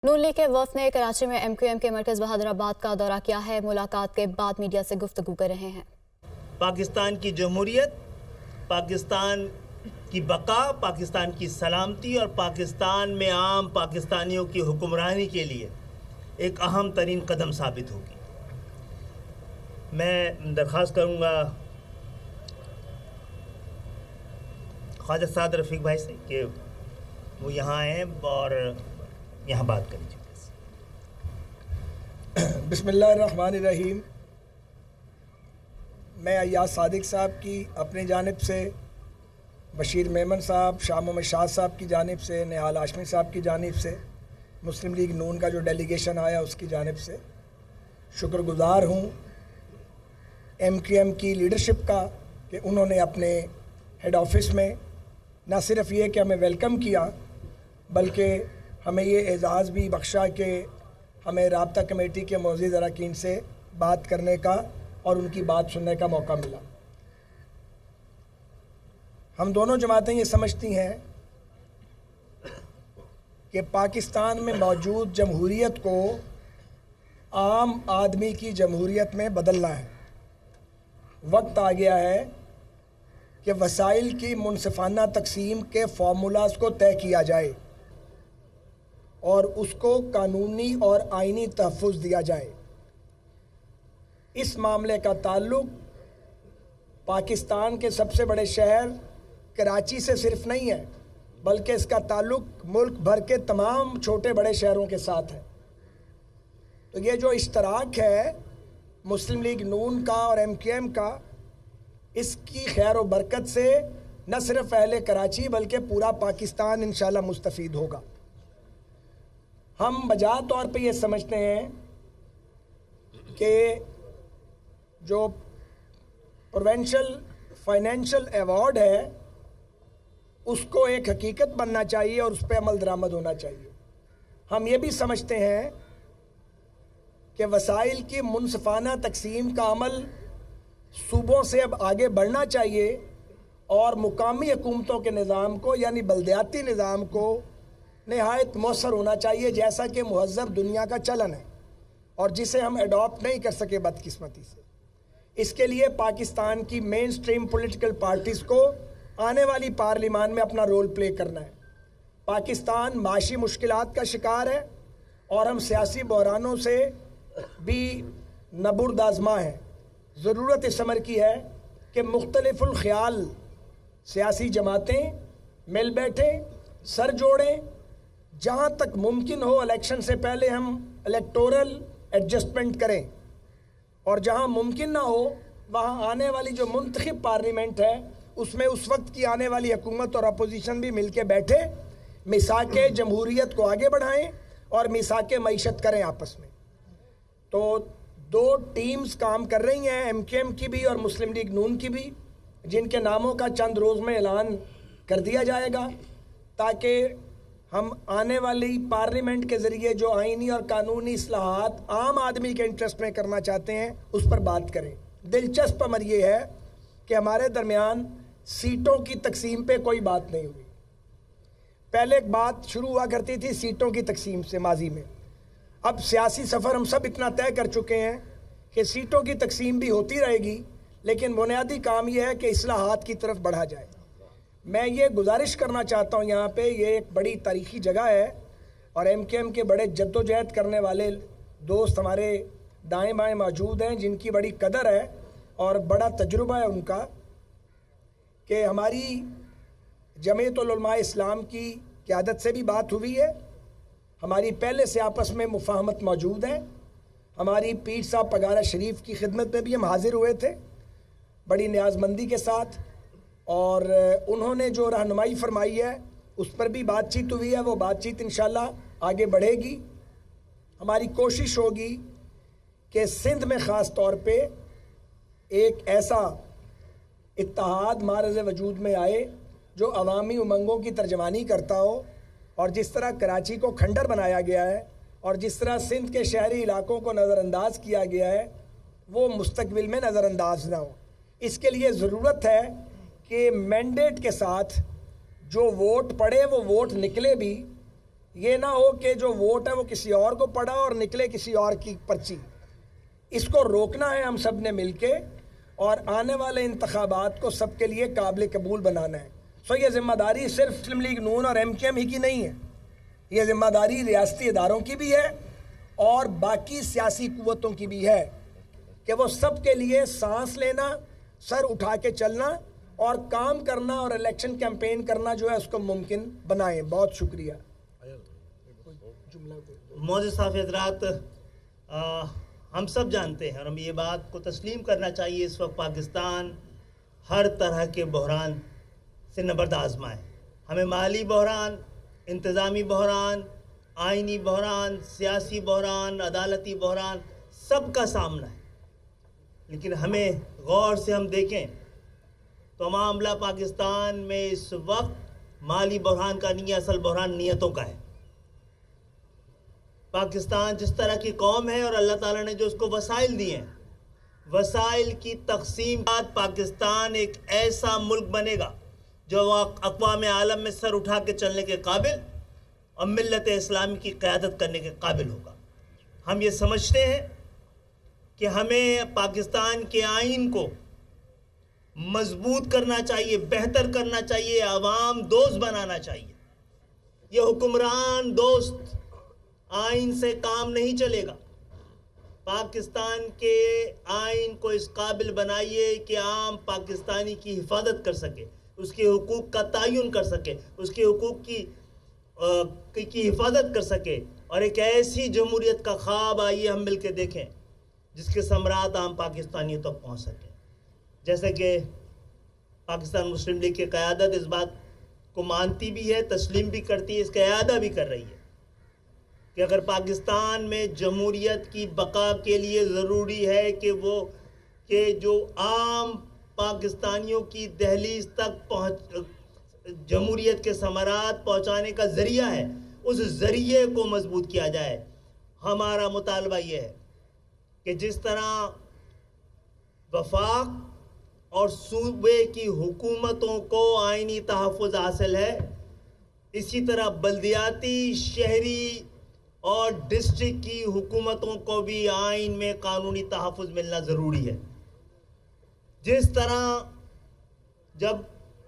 نون league کے وفد نے کراچی میں ایم کیو ایم کے مرکز بہادر آباد کا دورہ کیا ہے۔ ملاقات کے بعد میڈیا سے گفتگو کر رہے ہیں۔ پاکستان کی جمہوریت، پاکستان کی بقا، پاکستان کی سلامتی اور پاکستان میں عام پاکستانیوں کی حکمرانی کے لیے ایک اہم ترین قدم ثابت ہوگی۔ میں درخواست کروں گا خواجہ سعد رفیق بھائی سے کہ وہ یہاں آئیں اور یہاں بات کریں۔ بسم اللہ الرحمن الرحیم۔ میں ایاز صادق صاحب کی اپنی جانب سے، بشیر میمن صاحب، شاہ محمد شاہ صاحب کی جانب سے، نہال ہاشمی صاحب کی جانب سے، مسلم لیگ نون کا جو ڈیلیگیشن آیا اس کی جانب سے شکر گزار ہوں ایم کیو ایم کی لیڈرشپ کا کہ انہوں نے اپنے ہیڈ آفس میں نہ صرف یہ کہ ہمیں ویلکم کیا بلکہ ہمیں یہ اعزاز بھی بخشا کہ ہمیں رابطہ کمیٹی کے معزز اراکین سے بات کرنے کا اور ان کی بات سننے کا موقع ملا۔ ہم دونوں جماعتیں یہ سمجھتی ہیں کہ پاکستان میں موجود جمہوریت کو عام آدمی کی جمہوریت میں بدلنا ہے۔ وقت آ گیا ہے کہ وسائل کی منصفانہ تقسیم کے فارمولاز کو طے کیا جائے اور اس کو قانونی اور آئینی تحفظ دیا جائے۔ اس معاملے کا تعلق پاکستان کے سب سے بڑے شہر کراچی سے صرف نہیں ہے بلکہ اس کا تعلق ملک بھر کے تمام چھوٹے بڑے شہروں کے ساتھ ہے۔ تو یہ جو اشتراک ہے مسلم لیگ نون کا اور ایم کیو ایم کا، اس کی خیر و برکت سے نہ صرف اہل کراچی بلکہ پورا پاکستان انشاءاللہ مستفید ہوگا۔ ہم بجا طور پہ یہ سمجھتے ہیں کہ جو پروونشل فائنینشل ایوارڈ ہے اس کو ایک حقیقت بننا چاہیے اور اس پہ عمل درآمد ہونا چاہیے۔ ہم یہ بھی سمجھتے ہیں کہ وسائل کی منصفانہ تقسیم کا عمل صوبوں سے اب آگے بڑھنا چاہیے اور مقامی حکومتوں کے نظام کو یعنی بلدیاتی نظام کو نہایت مؤثر ہونا چاہیے، جیسا کہ مہذب دنیا کا چلن ہے اور جسے ہم ایڈاپٹ نہیں کر سکے بدقسمتی سے۔ اس کے لیے پاکستان کی مین سٹریم پولیٹیکل پارٹیز کو آنے والی پارلیمان میں اپنا رول پلے کرنا ہے۔ پاکستان معاشی مشکلات کا شکار ہے اور ہم سیاسی بحرانوں سے بھی نبرد آزما ہیں۔ ضرورت اس امر کی ہے کہ مختلف الخیال سیاسی جماعتیں مل بیٹھیں، سر جوڑیں، جہاں تک ممکن ہو الیکشن سے پہلے ہم الیکٹورل ایڈجسٹمنٹ کریں اور جہاں ممکن نہ ہو وہاں آنے والی جو منتخب پارلیمنٹ ہے اس میں اس وقت کی آنے والی حکومت اور اپوزیشن بھی مل کے بیٹھے، میثاق جمہوریت کو آگے بڑھائیں اور میثاق معیشت کریں آپس میں۔ تو دو ٹیمز کام کر رہی ہیں، ایم کیو ایم کی بھی اور مسلم لیگ نون کی بھی، جن کے ناموں کا چند روز میں اعلان کر دیا جائے گا تاکہ ہم آنے والی پارلیمنٹ کے ذریعے جو آئینی اور قانونی اصلاحات عام آدمی کے انٹرسٹ میں کرنا چاہتے ہیں اس پر بات کریں۔ دلچسپ امر یہ ہے کہ ہمارے درمیان سیٹوں کی تقسیم پہ کوئی بات نہیں ہوئی۔ پہلے ایک بات شروع ہوا کرتی تھی سیٹوں کی تقسیم سے ماضی میں، اب سیاسی سفر ہم سب اتنا طے کر چکے ہیں کہ سیٹوں کی تقسیم بھی ہوتی رہے گی، لیکن بنیادی کام یہ ہے کہ اصلاحات کی طرف بڑھا جائے۔ میں یہ گزارش کرنا چاہتا ہوں یہاں پہ، یہ ایک بڑی تاریخی جگہ ہے اور ایم کیو ایم کے بڑے جد و جہد کرنے والے دوست ہمارے دائیں بائیں موجود ہیں جن کی بڑی قدر ہے اور بڑا تجربہ ہے ان کا، کہ ہماری جمعیت العلماء اسلام کی قیادت سے بھی بات ہوئی ہے، ہماری پہلے سے آپس میں مفاہمت موجود ہے، ہماری پیر صاحب پگارہ شریف کی خدمت میں بھی ہم حاضر ہوئے تھے بڑی نیاز مندی کے ساتھ، اور انہوں نے جو رہنمائی فرمائی ہے اس پر بھی بات چیت ہوئی ہے، وہ بات چیت انشاءاللہ آگے بڑھے گی۔ ہماری کوشش ہوگی کہ سندھ میں خاص طور پہ ایک ایسا اتحاد معرض وجود میں آئے جو عوامی امنگوں کی ترجمانی کرتا ہو، اور جس طرح کراچی کو کھنڈر بنایا گیا ہے اور جس طرح سندھ کے شہری علاقوں کو نظر انداز کیا گیا ہے وہ مستقبل میں نظر انداز نہ ہو۔ اس کے لیے ضرورت ہے کہ مینڈیٹ کے ساتھ جو ووٹ پڑے وہ ووٹ نکلے بھی، یہ نہ ہو کہ جو ووٹ ہے وہ کسی اور کو پڑا اور نکلے کسی اور کی پرچی. اس کو روکنا ہے ہم سب نے مل کے, اور آنے والے انتخابات کو سب کے لیے قابل قبول بنانا ہے. سو یہ ذمہ داری صرف مسلم لیگ نون اور ایم کیو ایم ہی کی نہیں ہے, یہ ذمہ داری ریاستی اداروں کی بھی ہے اور باقی سیاسی قوتوں کی بھی ہے کہ وہ سب کے لیے سانس لینا, سر اٹھا کے چلنا اور کام کرنا اور الیکشن کیمپین کرنا جو ہے اس کو ممکن بنائیں. بہت شکریہ. معزز صاحب حضرات, ہم سب جانتے ہیں اور ہم یہ بات کو تسلیم کرنا چاہیے, اس وقت پاکستان ہر طرح کے بحران سے نبرد آزما ہے. ہمیں مالی بحران, انتظامی بحران, آئینی بحران, سیاسی بحران, عدالتی بحران, سب کا سامنا ہے. لیکن ہمیں غور سے ہم دیکھیں تو معاملہ پاکستان میں اس وقت مالی بحران کا نہیں ہے, اصل بحران نیتوں کا ہے. پاکستان جس طرح کی قوم ہے اور اللہ تعالیٰ نے جو اس کو وسائل دیے ہیں, وسائل کی تقسیم بعد پاکستان ایک ایسا ملک بنے گا جو اقوام عالم میں سر اٹھا کے چلنے کے قابل اور ملت اسلامی کی قیادت کرنے کے قابل ہوگا. ہم یہ سمجھتے ہیں کہ ہمیں پاکستان کے آئین کو مضبوط کرنا چاہیے, بہتر کرنا چاہیے, عوام دوست بنانا چاہیے. یہ حکمران دوست آئین سے کام نہیں چلے گا. پاکستان کے آئین کو اس قابل بنائیے کہ عام پاکستانی کی حفاظت کر سکے, اس کے حقوق کا تعین کر سکے, اس کے حقوق کی حفاظت کر سکے, اور ایک ایسی جمہوریت کا خواب آئیے ہم مل کے دیکھیں جس کے ثمرات عام پاکستانیوں تک پہنچ سکیں. جیسے کہ پاکستان مسلم لیگ کی قیادت اس بات کو مانتی بھی ہے, تسلیم بھی کرتی ہے, اس کا اعادہ بھی کر رہی ہے کہ اگر پاکستان میں جمہوریت کی بقا کے لیے ضروری ہے کہ جو عام پاکستانیوں کی دہلیز تک جمہوریت کے ثمرات پہنچانے کا ذریعہ ہے, اس ذریعے کو مضبوط کیا جائے. ہمارا مطالبہ یہ ہے کہ جس طرح وفاق اور صوبے کی حکومتوں کو آئینی تحفظ حاصل ہے, اسی طرح بلدیاتی, شہری اور ڈسٹرکٹ کی حکومتوں کو بھی آئین میں قانونی تحفظ ملنا ضروری ہے. جس طرح جب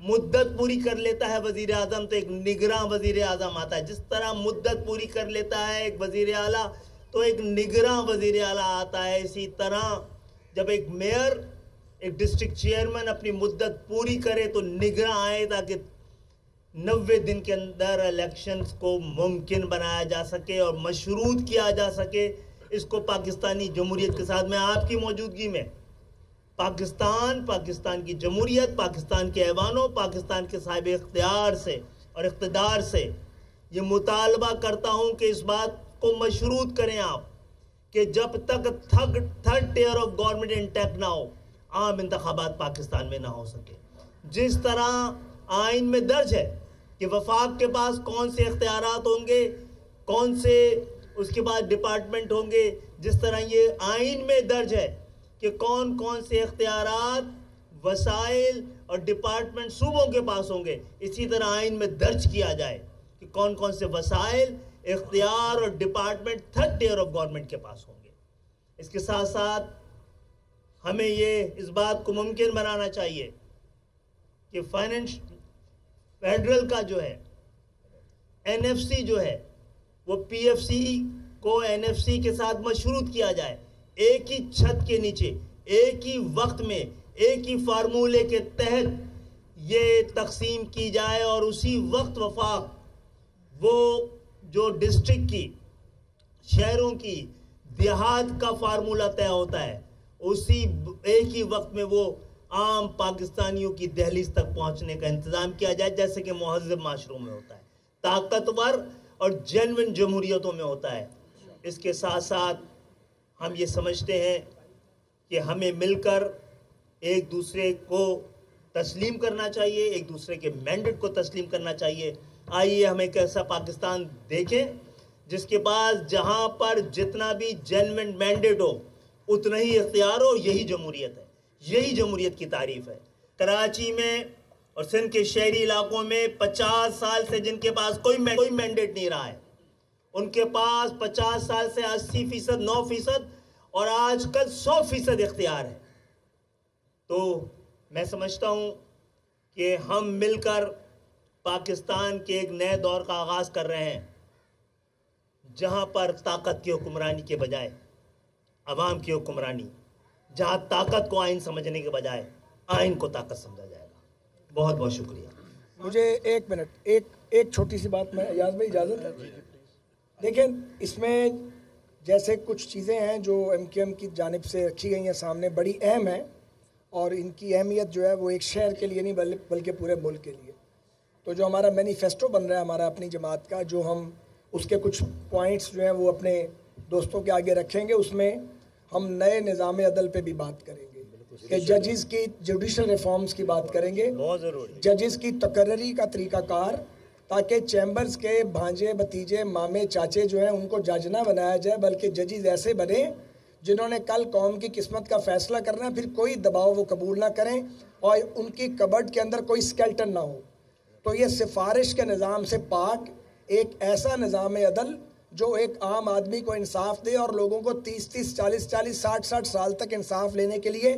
مدت پوری کر لیتا ہے وزیر اعظم تو ایک نگراں وزیر اعظم آتا ہے, جس طرح مدت پوری کر لیتا ہے ایک وزیر اعلیٰ تو ایک نگراں وزیر اعلیٰ آتا ہے, اسی طرح جب ایک میئر, ایک ڈسٹرکٹ چیئرمین اپنی مدت پوری کرے تو نگراں آئے تاکہ 90 دن کے اندر الیکشنز کو ممکن بنایا جا سکے اور مشروط کیا جا سکے. اس کو پاکستانی جمہوریت کے ساتھ میں آپ کی موجودگی میں پاکستان کی جمہوریت, پاکستان کے ایوانوں, پاکستان کے صاحب اختیار سے اور اقتدار سے یہ مطالبہ کرتا ہوں کہ اس بات کو مشروط کریں آپ کہ جب تک third tier of government intact نہ ہو عام انتخابات پاکستان میں نہ ہو سکے. جس طرح آئین میں درج ہے کہ وفاق کے پاس کون سے اختیارات ہوں گے, کون سے اس کے بعد ڈپارٹمنٹ ہوں گے, جس طرح یہ آئین میں درج ہے کہ کون کون سے اختیارات, وسائل اور ڈپارٹمنٹ صوبوں کے پاس ہوں گے, اسی طرح آئین میں درج کیا جائے کہ کون کون سے وسائل, اختیار اور department third tier of government کے پاس ہوں گے. اس کے ساتھ ساتھ ہمیں اس بات کو ممکن بنانا چاہیے کہ فیڈرل کا جو ہے این ایف سی جو ہے وہ پی ایف سی کو این ایف سی کے ساتھ مشروط کیا جائے, ایک ہی چھت کے نیچے, ایک ہی وقت میں, ایک ہی فارمولے کے تحت یہ تقسیم کی جائے, اور اسی وقت وفاق وہ جو ڈسٹرکٹ کی, شہروں کی, دیہات کا فارمولہ طے ہوتا ہے, اسی ایک ہی وقت میں وہ عام پاکستانیوں کی دہلیز تک پہنچنے کا انتظام کیا جائے, جیسے کہ مہذب معاشروں میں ہوتا ہے, طاقتور اور جینوئن جمہوریتوں میں ہوتا ہے. اس کے ساتھ ساتھ ہم یہ سمجھتے ہیں کہ ہمیں مل کر ایک دوسرے کو تسلیم کرنا چاہیے, ایک دوسرے کے مینڈیٹ کو تسلیم کرنا چاہیے. آئیے ہم ایک ایسا پاکستان دیکھیں جس کے پاس جہاں پر جتنا بھی جینوئن مینڈیٹ ہو اتنا ہی اختیار ہو. یہی جمہوریت ہے, یہی جمہوریت کی تعریف ہے. کراچی میں اور سندھ کے شہری علاقوں میں 50 سال سے جن کے پاس کوئی مینڈیٹ نہیں رہا ہے, ان کے پاس 50 سال سے 80%، 9% اور آج کل 100% اختیار ہے. تو میں سمجھتا ہوں کہ ہم مل کر پاکستان کے ایک نئے دور کا آغاز کر رہے ہیں، جہاں پر طاقت کی حکمرانی کے بجائے عوام کی حکمرانی، جہاں طاقت کو آئین سمجھنے کے بجائے آئین کو طاقت سمجھا جائے گا. بہت بہت شکریہ. مجھے ایک منٹ، ایک چھوٹی سی بات میں ایاز بھائی اجازت ہے؟ دیکھیں، اس میں جیسے کچھ چیزیں ہیں جو MQM کی جانب سے رکھی گئی ہیں سامنے، بڑی اہم ہیں، اور ان کی اہمیت جو ہے وہ ایک شہر کے لیے نہیں بلکہ پورے ملک کے لیے. تو جو ہمارا مینیفیسٹو بن رہا ہے ہمارا اپنی جماعت کا، جو ہم اس کے کچھ پوائنٹس جو ہیں وہ اپنے دوستوں کے آگے رکھیں گے، اس میں ہم نئے نظام عدل پہ بھی بات کریں گے کہ ججز کی جوڈیشل ریفارمز کی بات کریں گے، بہت ضروری، ججز کی تقرری کا طریقہ کار، تاکہ چیمبرز کے بھانجے بتیجے مامے چاچے جو ہیں ان کو جج نہ بنایا جائے، بلکہ ججز ایسے بنے جنہوں نے کل قوم کی قسمت کا فیصلہ کرنا ہے، پھر کوئی دباؤ وہ قبول نہ کریں اور ان کی کبڈ کے اندر کوئی سکیلٹن نہ ہو. تو یہ سفارش کے نظام سے پاک ایک ایسا نظام عدل جو ایک عام آدمی کو انصاف دے اور لوگوں کو 30 40 60 سال تک انصاف لینے کے لیے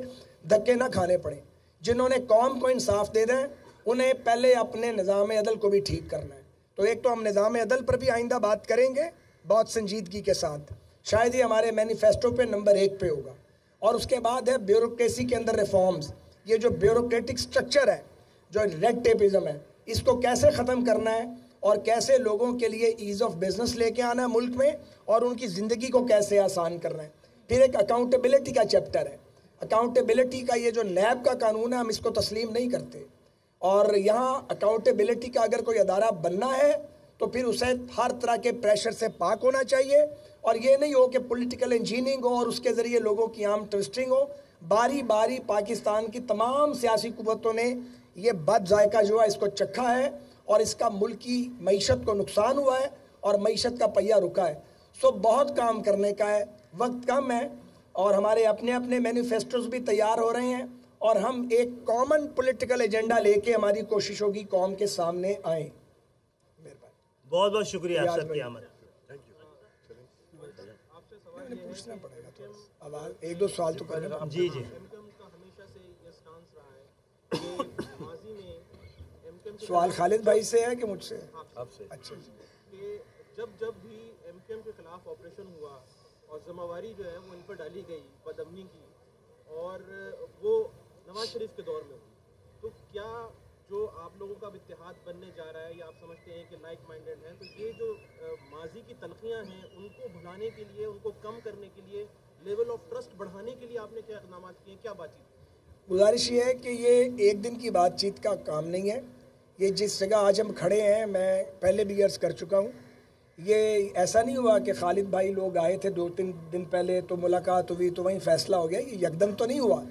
دھکے نہ کھانے پڑیں. جنہوں نے قوم کو انصاف دے دیں انہیں پہلے اپنے نظام عدل کو بھی ٹھیک کرنا ہے. تو ایک تو ہم نظام عدل پر بھی آئندہ بات کریں گے بہت سنجیدگی کے ساتھ، شاید یہ ہمارے مینیفیسٹو پہ نمبر 1 پہ ہوگا. اور اس کے بعد ہے بیوروکریسی کے اندر ریفارمز. یہ جو بیوروکریٹک سٹرکچر ہے، جو ریڈ ٹیپزم ہے، اس کو کیسے ختم کرنا ہے اور کیسے لوگوں کے لیے ایز آف بزنس لے کے آنا ہے ملک میں، اور ان کی زندگی کو کیسے آسان کرنا ہے. پھر ایک اکاؤنٹیبلٹی کا چیپٹر ہے. اکاؤنٹیبلٹی کا یہ جو نیب کا قانون ہے، ہم اس کو تسلیم نہیں کرتے، اور یہاں اکاؤنٹیبلٹی کا اگر کوئی ادارہ بننا ہے تو پھر اسے ہر طرح کے پریشر سے پاک ہونا چاہیے، اور یہ نہیں ہو کہ پولیٹیکل انجینئرنگ ہو اور اس کے ذریعے لوگوں کی عام ٹوسٹنگ ہو. باری باری پاکستان کی تمام سیاسی قوتوں نے یہ بد ذائقہ جو ہے اس کو چکھا ہے، اور اس کا ملکی معیشت کو نقصان ہوا ہے اور معیشت کا پہیہ رکا ہے. سو بہت کام کرنے کا ہے، وقت کم ہے، اور ہمارے اپنے اپنے مینیفیسٹوز بھی تیار ہو رہے ہیں، اور ہم ایک کامن پولیٹیکل ایجنڈا لے کے ہماری کوشش ہوگی قوم کے سامنے آئیں. بہت بہت شکریہ آپ سب کی آمد. پوچھنا پڑے گا تھوڑا آواز، 1-2 سوال تو کرنا. جی جی. سوال خالد بھائی سے ہے کہ مجھ سے؟ آپ سے. اچھا کہ جب بھی MQM کے خلاف آپریشن ہوا اور ذمہ واری جو ہے وہ ان پر ڈالی گئی بد امنی کی، اور وہ نواز شریف کے دور میں ہوئی، تو کیا جو آپ لوگوں کا اتحاد بننے جا رہا ہے، یا آپ سمجھتے ہیں کہ لائک مائنڈڈ ہیں، تو یہ جو ماضی کی تلخیاں ہیں ان کو بھلانے کے لیے، ان کو کم کرنے کے لیے، لیول آف ٹرسٹ بڑھانے کے لیے آپ نے کیا اقدامات کیے، کیا بات چیت؟ گزارش یہ ہے کہ یہ ایک دن کی بات چیت کا کام نہیں ہے. یہ جس جگہ آج ہم کھڑے ہیں، میں پہلے بھی عرض کر چکا ہوں، یہ ایسا نہیں ہوا کہ خالد بھائی لوگ آئے تھے 2-3 دن پہلے تو ملاقات ہوئی تو وہیں فیصلہ ہو گیا. یہ یکدم تو نہیں ہوا.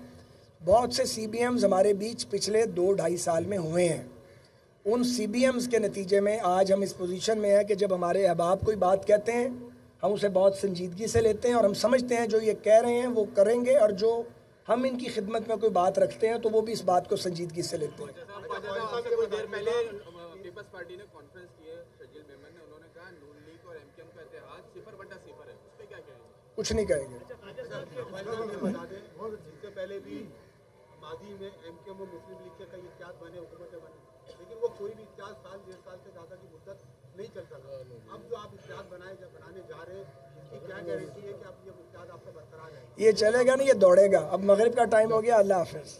بہت سے CBMs ہمارے بیچ پچھلے 2-2.5 سال میں ہوئے ہیں. ان CBMs کے نتیجے میں آج ہم اس پوزیشن میں ہیں کہ جب ہمارے احباب کوئی بات کہتے ہیں ہم اسے بہت سنجیدگی سے لیتے ہیں، اور ہم سمجھتے ہیں جو یہ کہہ رہے ہیں وہ کریں گے، اور جو ہم ان کی خدمت میں کوئی بات رکھتے ہیں تو وہ بھی اس بات کو سنجیدگی سے لیتے ہیں. پیپلز پارٹی نے کانفرنس کی ہے، شجیل میمن نے، انہوں نے کہا نون لیگ اور MQM کا اتحاد 0/0 ہے، اس پہ کیا کہیں گے؟ کچھ نہیں کہیں گے. اس سے پہلے بھی ماضی میں MQM اور مسلم لیگ کے کئی اتحاد بنے، حکومتیں بنی، لیکن وہ کوئی بھی اتحاد 1.5 سال سے زیادہ کی مدت نہیں چل سکا. اب جو آپ اتحاد بنانے جا رہے ہیں، اس کی کیا گارنٹی ہے کہ اب یہ اتحاد آپ کا برقرار ہے؟ یہ چلے گا نہیں، یہ دوڑے گا. اب مغرب کا ٹائم ہو گیا. اللہ حافظ.